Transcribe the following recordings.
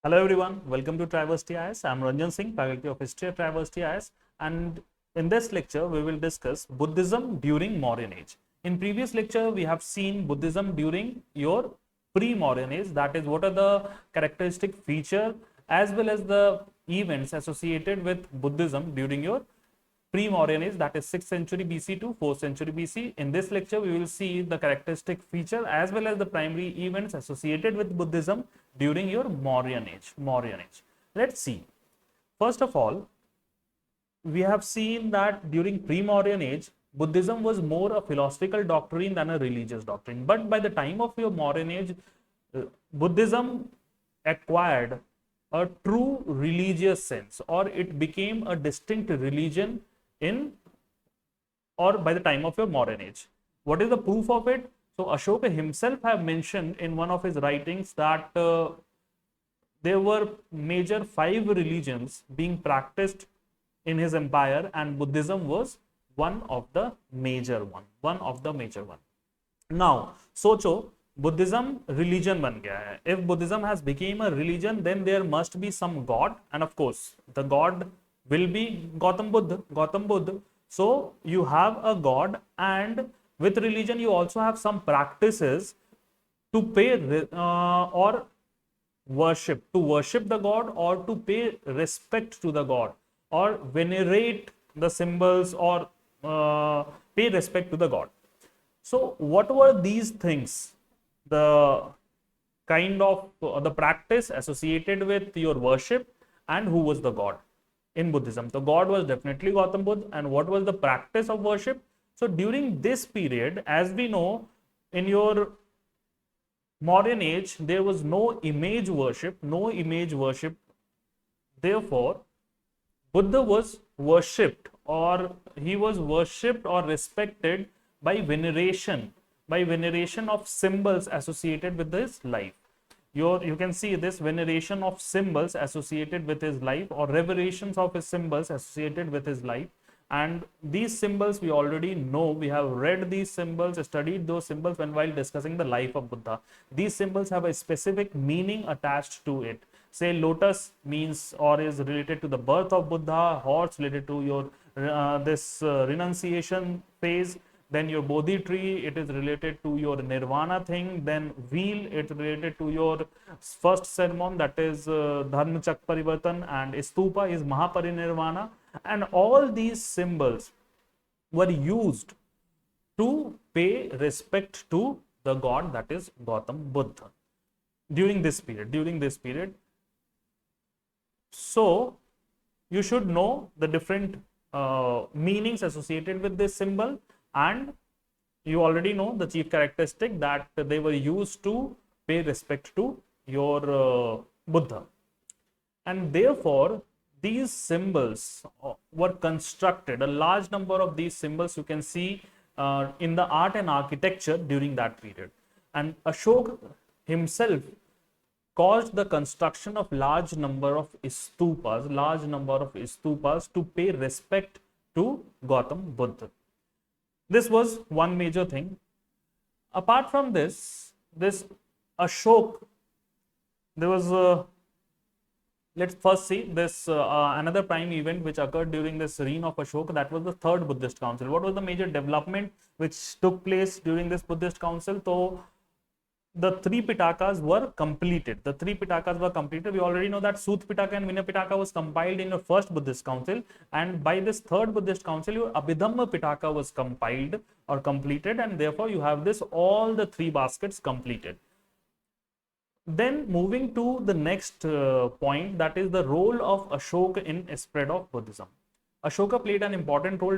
Hello everyone, welcome to Triversity IS. I am Ranjan Singh, Faculty of History at Triversity IS, and in this lecture we will discuss Buddhism during Mauryan Age. In previous lecture we have seen Buddhism during your pre-Mauryan Age, that is what are the characteristic feature as well as the events associated with Buddhism during your pre-Mauryan age, that is 6th century BC to 4th century BC. In this lecture, we will see the characteristic feature as well as the primary events associated with Buddhism during your Mauryan age. Let's see. First of all, we have seen that during pre-Mauryan age, Buddhism was more a philosophical doctrine than a religious doctrine. But by the time of your Mauryan age, Buddhism acquired a true religious sense, or it became a distinct religion in or by the time of your Mauryan age. What is the proof of it? So Ashoka himself have mentioned in one of his writings that there were major 5 religions being practiced in his empire, and Buddhism was one of the major one. Now, socho, Buddhism religion ban gaya hai. If Buddhism has become a religion, then there must be some god, and of course, the god will be Gautam Buddha. So you have a god, and with religion you also have some practices to pay or worship the god, or to pay respect to the god, or venerate the symbols, or pay respect to the god. So what were these things? The kind of the practice associated with your worship, and who was the god in Buddhism? The god was definitely Gautam Buddha. And what was the practice of worship? So during this period, as we know, in your Mauryan age, there was no image worship. Therefore, Buddha was worshipped, or he was worshipped or respected by veneration of symbols associated with his life. You can see this veneration of symbols associated with his life, or revelations of his symbols associated with his life. And these symbols we already know, we have read these symbols, studied those symbols when while discussing the life of Buddha. These symbols have a specific meaning attached to it. Say lotus means or is related to the birth of Buddha, horse related to your renunciation phase, then your Bodhi tree, it is related to your nirvana thing, then wheel, it's related to your first sermon, that is Dharma Chak Parivartan, and Stupa is Mahaparinirvana. And all these symbols were used to pay respect to the god, that is Gautam Buddha, during this period. So you should know the different meanings associated with this symbol, and you already know the chief characteristic that they were used to pay respect to your Buddha. And therefore, these symbols were constructed. A large number of these symbols you can see in the art and architecture during that period. And Ashoka himself caused the construction of large number of stupas to pay respect to Gautam Buddha. This was one major thing. Apart from this Ashoka, there was let's first see this another prime event which occurred during this reign of Ashoka, that was the third Buddhist council. What was the major development which took place during this Buddhist council? So the 3 Pitakas were completed. We already know that Sut Pitaka and Vinaya Pitaka was compiled in the first Buddhist council, and by this third Buddhist council, your Abhidhamma Pitaka was compiled or completed, and therefore you have this all the 3 baskets completed. Then moving to the next point, that is the role of Ashoka in spread of Buddhism. Ashoka played an important role.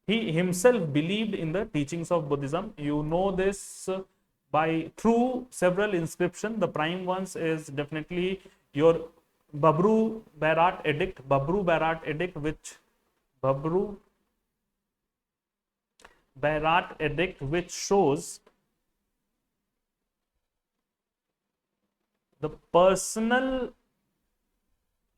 He himself believed in the teachings of Buddhism. You know this by through several inscriptions. The prime ones is definitely your Babru Bharat Edict, which shows the personal,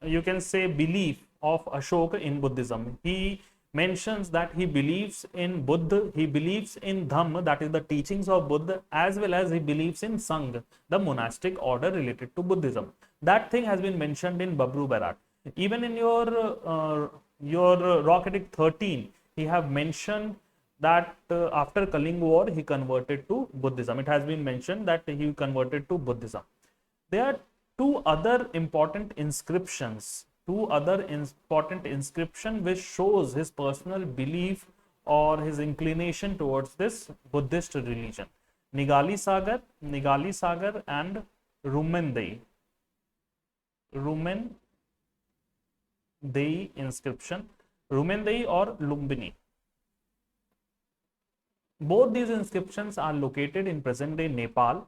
you can say, belief of Ashoka in Buddhism. He mentions that he believes in Buddha, he believes in Dhamma, that is the teachings of Buddha, as well as he believes in Sangha, the monastic order related to Buddhism. That thing has been mentioned in Babru Barat. Even in your Rock Edict 13, he have mentioned that after Kalinga War, he converted to Buddhism. It has been mentioned that he converted to Buddhism. There are two other important inscriptions which shows his personal belief or his inclination towards this Buddhist religion. Nigali Sagar and Rumendei inscription, Rumendei or Lumbini. Both these inscriptions are located in present day Nepal,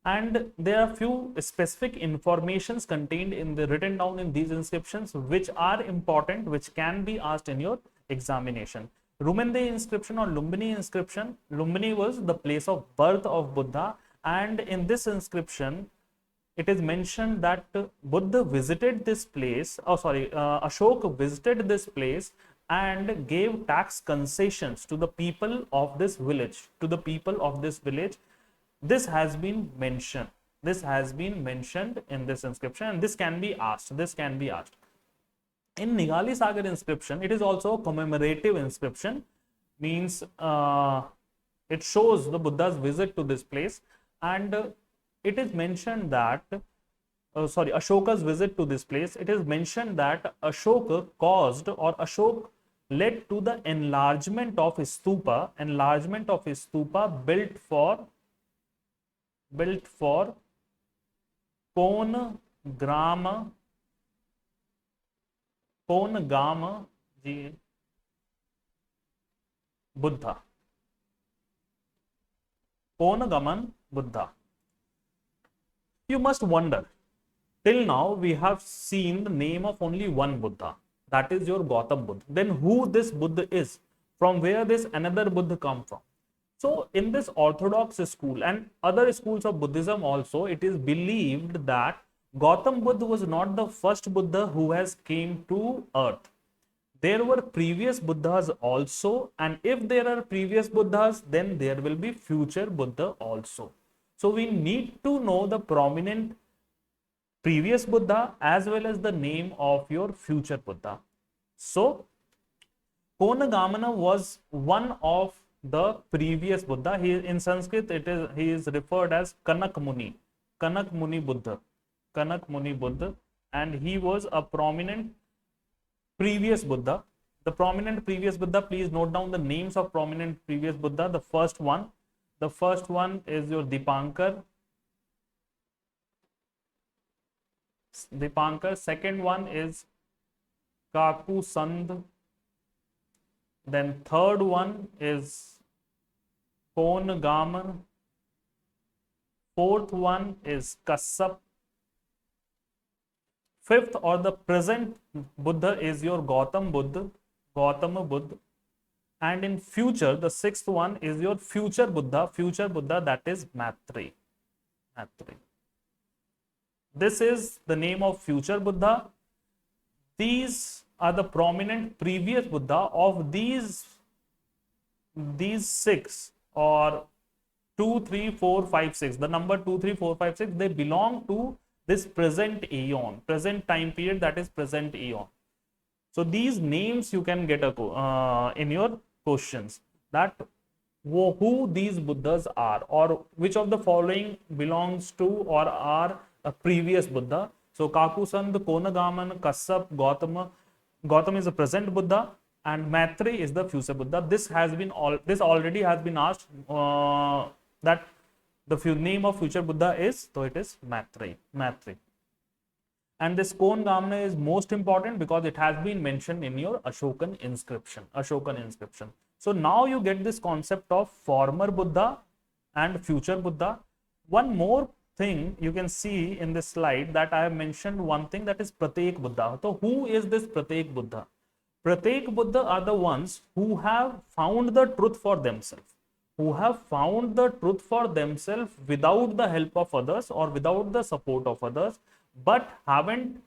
and there are few specific informations contained in the written down in these inscriptions which are important, which can be asked in your examination. Rumendei inscription or Lumbini inscription, Lumbini was the place of birth of Buddha, and in this inscription it is mentioned that Buddha visited this place, Ashoka visited this place and gave tax concessions to the people of this village, This has been mentioned. In this inscription, and this can be asked. In Nigali Sagar inscription, it is also a commemorative inscription, means it shows the Buddha's visit to this place, and it is mentioned that Ashoka's visit to this place. It is mentioned that Ashoka led to the enlargement of his stupa built for Pongama Buddha. Ponagaman Buddha. You must wonder, till now we have seen the name of only one Buddha, that is your Gautam Buddha. Then who this Buddha is? From where this another Buddha come from? So in this orthodox school and other schools of Buddhism also, it is believed that Gautam Buddha was not the first Buddha who has came to earth. There were previous Buddhas also, and if there are previous Buddhas, then there will be future Buddha also. So we need to know the prominent previous Buddha as well as the name of your future Buddha. So Konagamana was one of the previous Buddha. In Sanskrit he is referred as Kanak Muni Buddha, and he was a prominent previous Buddha. The prominent previous Buddha, please note down the names of prominent previous Buddha. The first one is your Dipankar. Second one is Kakusand. Then third one is Kongaman. Fourth one is Kassap. Fifth or the present Buddha is your Gautama Buddha. And in future, the sixth one is your future Buddha, that is Maitreya. This is the name of future Buddha. These are the prominent previous Buddha. Of these six, or 2, 3, 4, 5, 6, the number 2, 3, 4, 5, 6, they belong to this present aeon, present time period, that is present aeon. So these names you can get in your questions, that who these Buddhas are, or which of the following belongs to or are a previous Buddha. So Kakusand, Konagaman, Kassap, Gautama. Gautama is the present Buddha, and Maitreya is the future Buddha. This already has been asked, that the name of future Buddha is, so it is Maitreya. And this Kongamana is most important because it has been mentioned in your Ashokan inscription. So now you get this concept of former Buddha and future Buddha. One more thing you can see in this slide, that I have mentioned one thing, that is Pratyek Buddha. So who is this Pratyek Buddha? Pratyek Buddha are the ones who have found the truth for themselves. Without the help of others or without the support of others, but haven't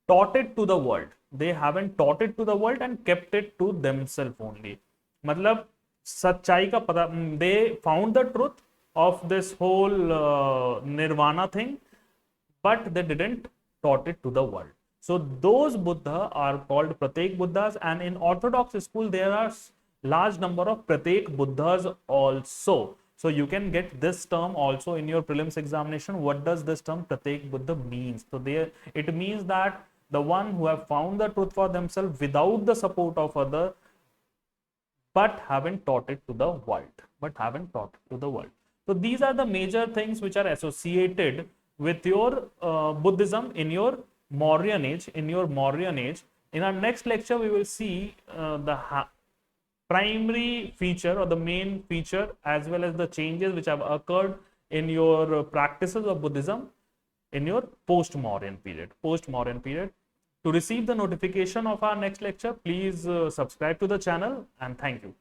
taught it to the world. they haven't taught it to the world and kept it to themselves only. मतलब सच्चाई का पता, they found the truth of this whole nirvana thing, but they didn't taught it to the world. So those Buddha are called Pratyek Buddhas, and in Orthodox school there are large number of Pratyek Buddhas also. So you can get this term also in your prelims examination. What does this term Pratyek Buddha means? So there it means that the one who have found the truth for themselves without the support of other, but haven't taught it to the world. So these are the major things which are associated with your Buddhism in your Mauryan age. In our next lecture, we will see the primary feature or the main feature, as well as the changes which have occurred in your practices of Buddhism in your post-Mauryan period. To receive the notification of our next lecture, please subscribe to the channel, and thank you.